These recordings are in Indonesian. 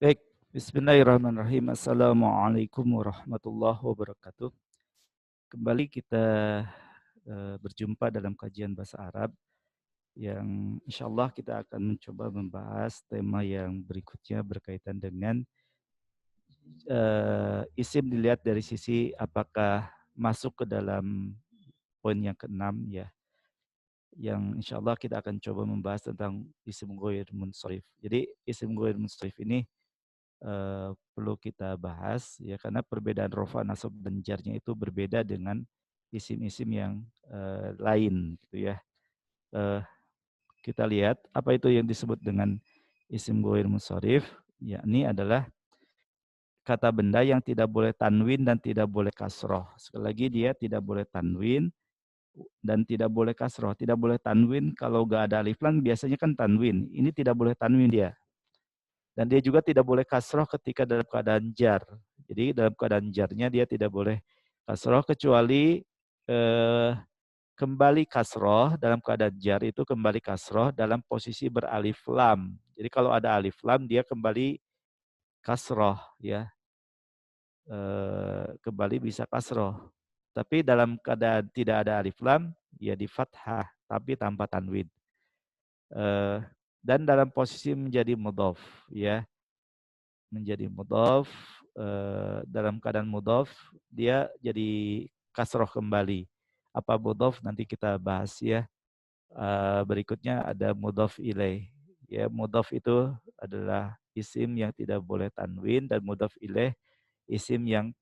Baik, bismillahirrahmanirrahim. Assalamualaikum warahmatullahi wabarakatuh. Kembali kita berjumpa dalam kajian bahasa Arab yang insya Allah kita akan mencoba membahas tema yang berikutnya berkaitan dengan isim dilihat dari sisi apakah masuk ke dalam poin yang keenam ya, yang insya Allah kita akan coba membahas tentang isim ghair munsharif. Jadi isim ghair munsharif ini perlu kita bahas ya karena perbedaan rofa, nasab dan jarnya itu berbeda dengan isim-isim yang lain gitu ya. Eh, kita lihat apa itu yang disebut dengan isim ghair munsharif, yakni adalah kata benda yang tidak boleh tanwin dan tidak boleh kasroh. Sekali lagi dia tidak boleh tanwin dan tidak boleh kasroh. Tidak boleh tanwin kalau gak ada alif lam biasanya kan tanwin. Ini tidak boleh tanwin dia. Dan dia juga tidak boleh kasroh ketika dalam keadaan jar. Jadi dalam keadaan jarnya dia tidak boleh kasroh kecuali eh, kembali kasroh dalam keadaan jar itu kembali kasroh dalam posisi beralif lam. Jadi kalau ada alif lam dia kembali kasroh ya, kembali bisa kasroh. Tapi dalam keadaan tidak ada alif lam ya di fathah tapi tanpa tanwin. Dan dalam posisi menjadi mudhof ya, menjadi mudhof, dalam keadaan mudhof dia jadi kasroh kembali. Apa mudhof nanti kita bahas ya. Berikutnya ada mudhof ilaih. Ya, mudhof itu adalah isim yang tidak boleh tanwin dan mudhof ilaih isim yang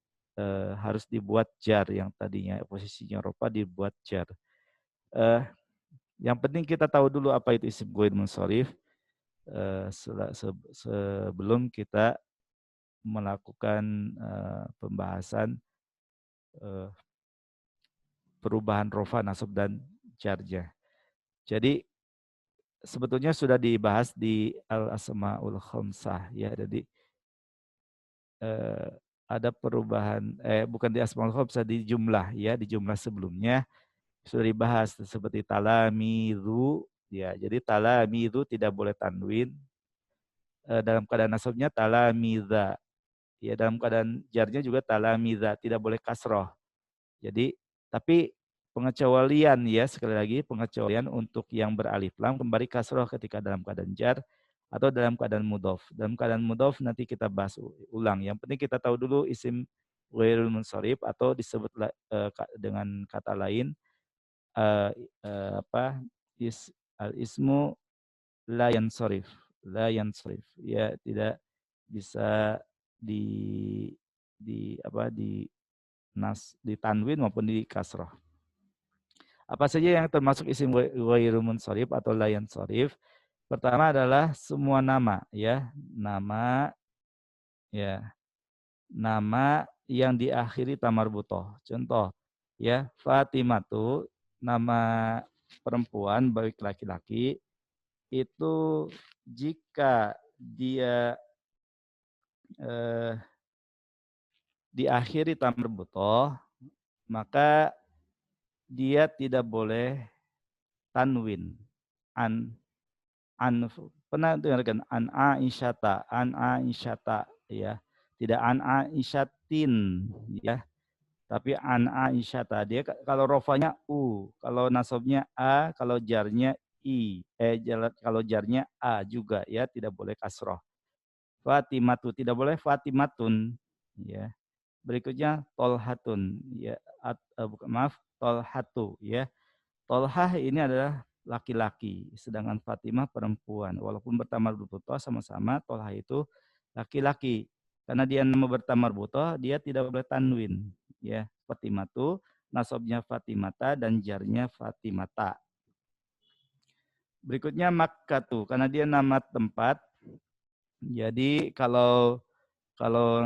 harus dibuat jar yang tadinya posisinya rofa dibuat jar. Eh, yang penting kita tahu dulu apa itu isim ghair munsharif sebelum kita melakukan pembahasan uh, perubahan rofa, nasab dan jarja. Jadi sebetulnya sudah dibahas di al-asmaul khamsah ya. Jadi ada perubahan bukan di asmaul khamsah, di jumlah ya, di jumlah sebelumnya sudah dibahas seperti talamizu ya. Jadi talamizu tidak boleh tanwin, dalam keadaan nasabnya talamiza. Ya dalam keadaan jarnya juga talamiza, tidak boleh kasroh. Jadi tapi pengecualian ya, sekali lagi pengecualian untuk yang beralif lam kembali kasroh ketika dalam keadaan jar atau dalam keadaan mudhof. Dalam keadaan mudhof nanti kita bahas ulang. Yang penting kita tahu dulu isim ghairul munsharif atau disebut dengan kata lain apa al ismu la yansharif. La yansharif. Ya tidak bisa di di tanwin maupun di kasroh. Apa saja yang termasuk isim ghairu munsharif atau la yansharif? Pertama adalah semua nama ya, nama ya, nama yang diakhiri tamarbutoh. Contoh ya, Fatimatu nama perempuan baik laki-laki itu jika dia eh, diakhiri tamarbutoh maka dia tidak boleh tanwin. An pernah dengarkan an Aisyata ya, tidak an Aisyatin ya, tapi an Aisyata. Dia kalau rofanya kalau nasabnya a, kalau jarnya i, kalau jarnya a juga ya, tidak boleh kasroh. Fatimatu tidak boleh Fatimatun ya. Berikutnya tolhatun ya, bukan maaf, tolhatu ya. Tolhah ini adalah laki-laki, sedangkan Fatimah perempuan. Walaupun bertamar butoh sama-sama, Tolhah itu laki-laki. Karena dia nama bertamar butoh, dia tidak boleh tanwin. Ya, Fatimah itu nasabnya Fatimata dan jarnya Fatimata. Berikutnya Makkatu, karena dia nama tempat. Jadi kalau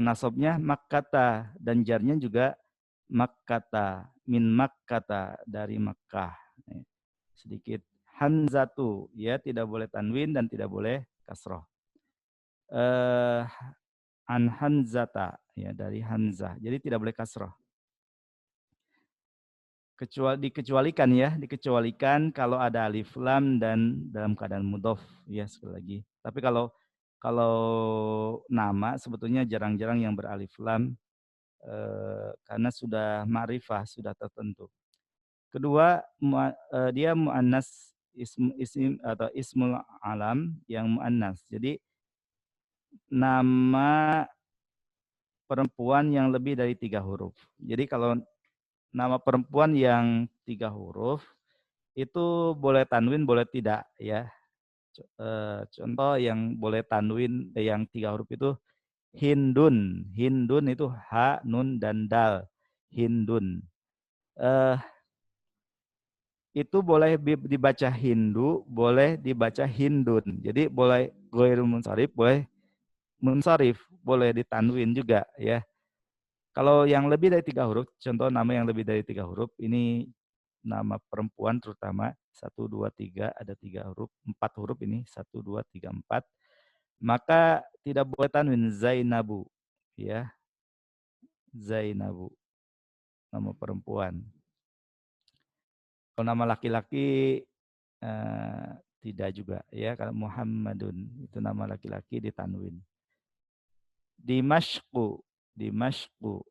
nasabnya Makkata dan jarnya juga Makkata, min Makkata dari Makkah. Sedikit Hanzatu ya, tidak boleh tanwin dan tidak boleh kasroh. An Hanzata ya, dari Hanzah, jadi tidak boleh kasroh. Dikecualikan ya, dikecualikan kalau ada alif lam dan dalam keadaan mudhof ya, sekali lagi. Tapi kalau Kalau nama sebetulnya jarang-jarang yang beralif lam, karena sudah ma'rifah, sudah tertentu. Kedua, dia muannas, isim atau ismul alam yang muannas. Jadi nama perempuan yang lebih dari 3 huruf. Jadi kalau nama perempuan yang 3 huruf itu boleh tanwin, boleh tidak ya. Contoh yang boleh tanwin yang 3 huruf itu Hindun. Hindun itu ha, nun dan dal. Hindun. Eh, itu boleh dibaca Hindu, boleh dibaca Hindun. Jadi boleh ghairul munsharif, boleh munsharif, boleh ditanwin juga ya. Kalau yang lebih dari 3 huruf, contoh nama yang lebih dari 3 huruf, ini nama perempuan terutama, 1, 2, 3, ada 3 huruf, 4 huruf ini, 1, 2, 3, 4, maka tidak boleh tanwin Zainabu, ya, Zainabu, nama perempuan. Kalau nama laki-laki eh, tidak juga, ya, kalau Muhammadun, itu nama laki-laki ditanwin. Dimashku, Dimashku,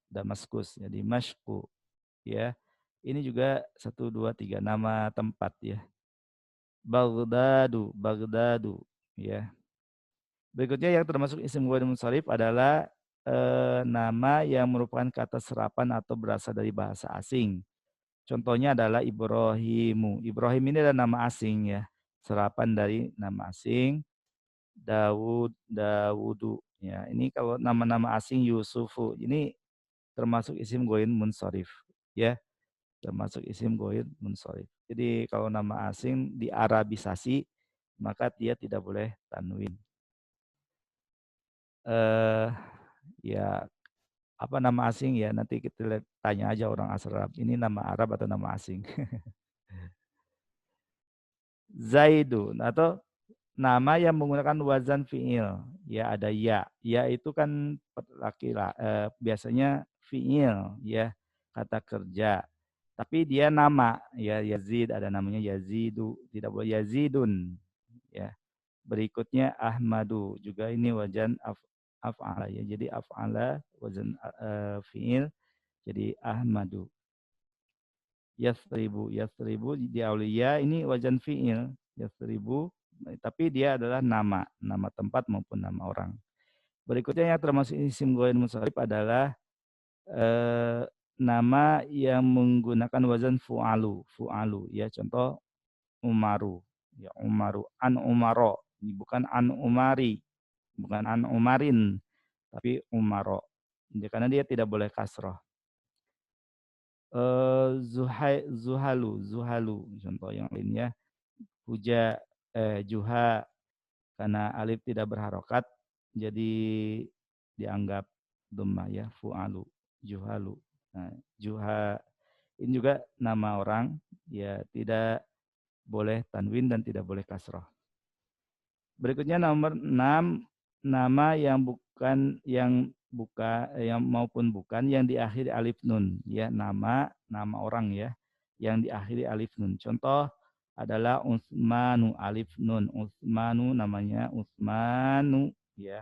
Damaskus, ya, Dimashku, ya. Ini juga 1, 2, 3 nama tempat ya. Baghdadu, Baghdadu, ya. Berikutnya yang termasuk isim ghair munsharif adalah nama yang merupakan kata serapan atau berasal dari bahasa asing. Contohnya adalah Ibrahimu. Ibrahim ini adalah nama asing ya. Serapan dari nama asing. Daud, Dawudu. Ya, ini kalau nama-nama asing Yusufu. Ini termasuk isim ghair munsharif. Ya, termasuk isim ghair munsharif. Jadi kalau nama asing diarabisasi maka dia tidak boleh tanwin. Eh ya apa nama asing ya nanti kita tanya aja orang Arab. Ini nama Arab atau nama asing? Zaidun atau nama yang menggunakan wazan fiil. Ya ada ya. Ya itu kan biasanya fiil ya, kata kerja. Tapi dia nama ya Yazid, ada namanya Yazidu, tidak boleh Yazidun ya. Berikutnya Ahmadu, juga ini wazan af'ala ya. Jadi af'ala wazan fiil jadi Ahmadu. Yasribu, Yasribu di aulia ini wazan fiil. Yasribu tapi dia adalah nama tempat maupun nama orang. Berikutnya yang termasuk isim ghair munsharif adalah eh, nama yang menggunakan wazan fu'alu, fu'alu ya. Contoh Umaru, ya Umaru, an Umaro, ini bukan an Umari, bukan an Umarin, tapi Umaro. Ya, karena dia tidak boleh kasroh. Zuhalu, Zuhalu, contoh yang lainnya. Juha, karena alif tidak berharokat, jadi dianggap dhammah ya, fu'alu, Juhalu. Nah, Juha ini juga nama orang, ya tidak boleh tanwin dan tidak boleh kasroh. Berikutnya nomor 6, nama yang maupun bukan yang diakhiri alif nun ya, nama orang ya yang diakhiri alif nun. Contoh adalah Utsmanu, alif nun. Utsmanu namanya Utsmanu ya.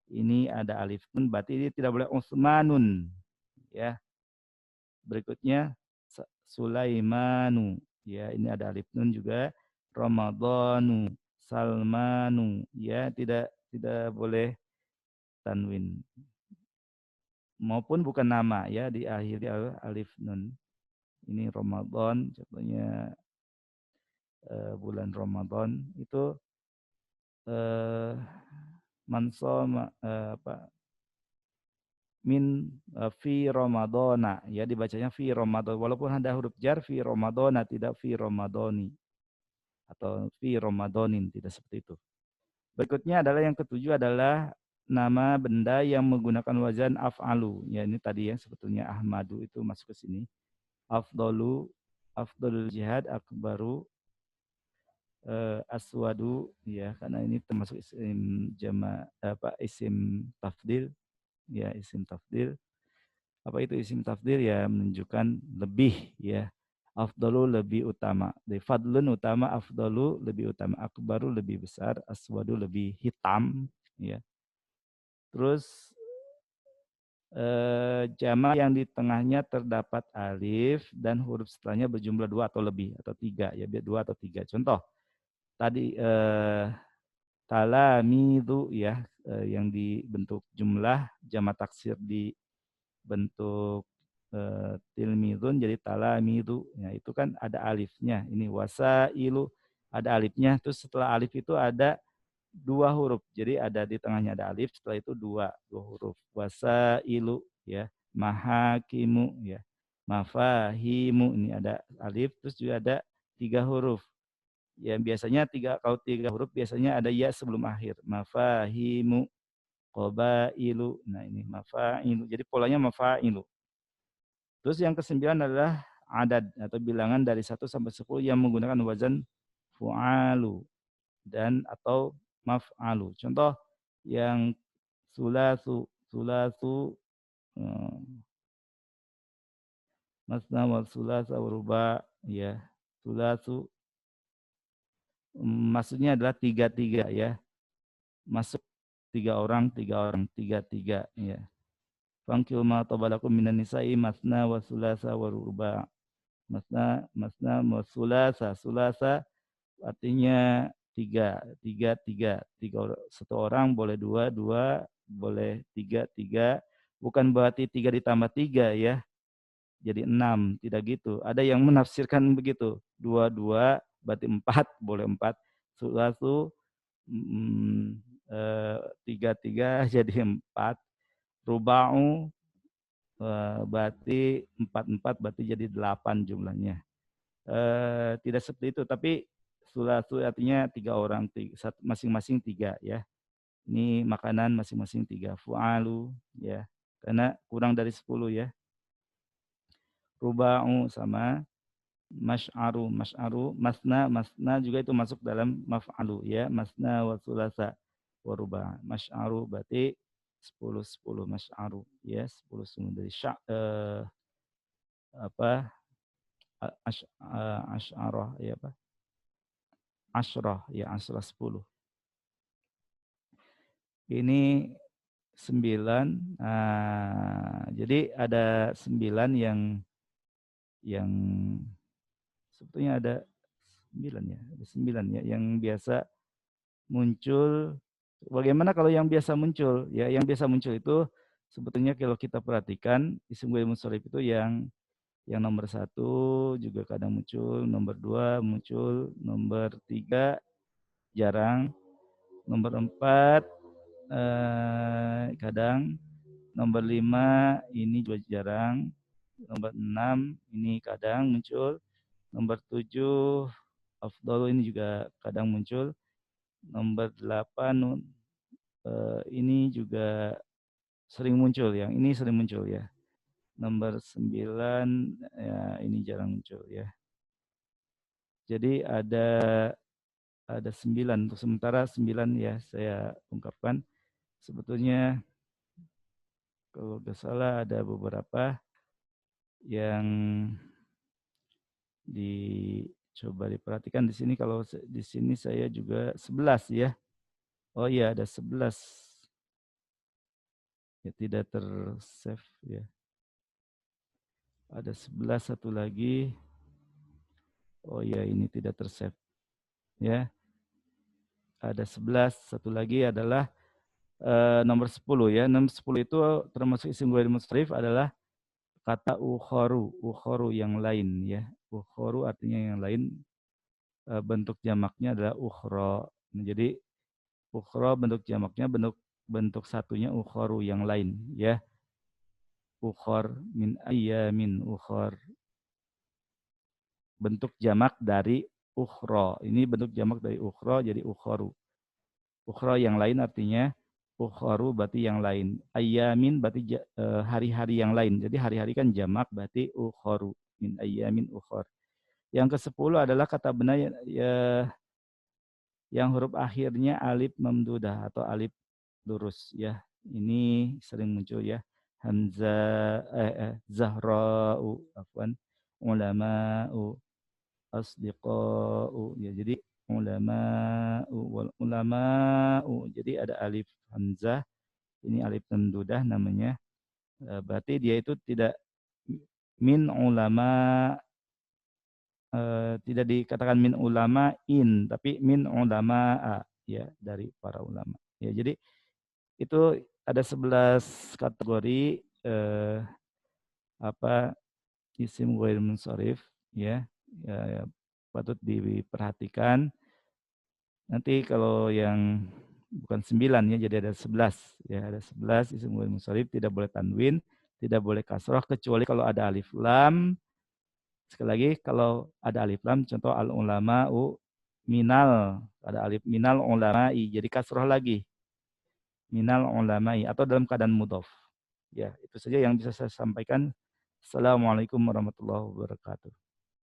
Ini ada alif nun berarti ini tidak boleh Utsmanun ya. Berikutnya Sulaimanu ya, ini ada alif nun juga. Ramadhanu, Salmanu ya, tidak boleh tanwin maupun bukan nama ya diakhiri alif nun. Ini Ramadan contohnya, bulan Ramadan itu mansoma min fi Ramadana ya, dibacanya fi Ramadan walaupun ada huruf jar, fi Ramadana tidak fi Ramadoni atau fi Ramadanin, tidak seperti itu. Berikutnya adalah yang ketujuh adalah nama benda yang menggunakan wazan af'alu. Ya ini tadi ya sebetulnya Ahmadu itu masuk ke sini. Afdolu, afdolul jihad, akbaru, aswadu ya, karena ini termasuk isim isim tafdil ya, isim tafdil. Apa itu isim tafdil ya, menunjukkan lebih ya. Afdalu lebih utama. Dari fadlun utama, afdalu lebih utama, akbaru lebih besar, aswadu lebih hitam, ya. Terus jamak yang di tengahnya terdapat alif dan huruf setelahnya berjumlah dua atau lebih atau tiga, ya, dua atau tiga. Contoh tadi talamidu, ya, yang dibentuk jumlah jamak taksir di bentuk tilmidun jadi talamidu. Ya, itu kan ada alifnya. Ini wasailu ada alifnya. Terus setelah alif itu ada dua huruf. Jadi ada di tengahnya ada alif, setelah itu dua huruf. Wasailu, ya. Mahakimu, ya. Mafahimu, ini ada alif, terus juga ada tiga huruf. Ya, biasanya kalau tiga huruf biasanya ada ya sebelum akhir. Mafahimu, qobailu. Nah, ini mafailu. Jadi polanya mafailu. Terus yang kesembilan adalah adad atau bilangan dari 1 sampai 10 yang menggunakan wazan fu'alu dan atau maf'alu. Contoh yang sulasu, sulasu, masna wal sulasa wa ruba, ya. Sulasu maksudnya adalah tiga-tiga, ya. Masuk tiga orang, tiga-tiga, ya. Fangkiu ma tabalakum minan nisa'i masna wa sulasa wa ruba. Masna wa sulasa. Sulasa artinya tiga satu orang boleh dua boleh tiga, bukan berarti tiga ditambah tiga, ya, jadi enam, tidak gitu. Ada yang menafsirkan begitu, dua berarti empat, boleh empat. Satu tiga jadi empat. Ruba'u berarti empat berarti jadi 8 jumlahnya. Tidak seperti itu, tapi sulatu artinya tiga orang, masing-masing tiga, ya. Ini makanan masing-masing tiga. Fu'alu, ya, karena kurang dari 10, ya. Ruba'u sama mas'aru, masna juga itu masuk dalam maf'alu, ya. Masna wa sulasa wa ruba'. Mas'aru berarti 10 mas'aru, ya, 10 dari apa asy'arah, ya, apa? Asyrah, ya, asyrah 10. Ini 9. Jadi ada 9 yang sebetulnya ada 9, ya. Ada 9, ya, yang biasa muncul. Bagaimana kalau yang biasa muncul? Ya, yang biasa muncul itu sebetulnya kalau kita perhatikan isim ghairil munsharif itu yang nomor 1 juga kadang muncul, nomor 2 muncul, nomor 3 jarang, nomor 4 kadang, nomor 5 ini juga jarang, nomor 6 ini kadang muncul, nomor 7 afdalu ini juga kadang muncul, nomor 8 ini juga sering muncul, yang ini sering muncul, ya. Nomor 9 ya ini jarang muncul, ya. Jadi ada 9, untuk sementara 9, ya, saya ungkapkan. Sebetulnya kalau tidak salah ada beberapa yang dicoba diperhatikan di sini. Kalau di sini saya juga 11, ya. Oh iya, ada 11. Ya, tidak tersave, ya. Ada 11 satu lagi. Oh iya, ini tidak tersave, ya. Ada 11 satu lagi adalah nomor 10, ya. Nomor 10 itu termasuk isim ghairil munsharif adalah kata ukhoru yang lain, ya. Ukhoru artinya yang lain. Bentuk jamaknya adalah ukhra. Nah, jadi ukhra bentuk jamaknya bentuk satunya ukhoru yang lain, ya. Ukhor min ayyamin ukhor. Bentuk jamak dari ukhra. Ini bentuk jamak dari ukhra jadi ukhoru. Ukhra yang lain artinya ukhoru berarti yang lain. Ayyamin berarti hari-hari yang lain. Jadi hari-hari kan jamak berarti ukhoru. Min ayyamin ukhor. Yang ke-10 adalah kata benar yang huruf akhirnya alif mamdudah atau alif lurus, ya. Ini sering muncul, ya. Hamzah, zahra'u, afwan. ulama'u, asdiqa'u, ya jadi ulama'u wal ulama'u. Jadi ada alif hamzah, ini alif memdudah namanya. Berarti dia itu tidak min ulama, tidak dikatakan min ulama in, tapi min ulama ya, dari para ulama. Ya, jadi itu ada 11 kategori apa isim ghair munsharif ya, ya, patut diperhatikan. Nanti kalau yang bukan 9 ya, jadi ada 11 ya, ada 11 isim ghair munsharif, tidak boleh tanwin, tidak boleh kasroh kecuali kalau ada alif lam. Sekali lagi kalau ada alif lam, contoh al ulama'u minal, ada alif minal ulama'i, jadi kasroh lagi minal ulama'i atau dalam keadaan mudhof. Ya, itu saja yang bisa saya sampaikan. Assalamualaikum warahmatullahi wabarakatuh.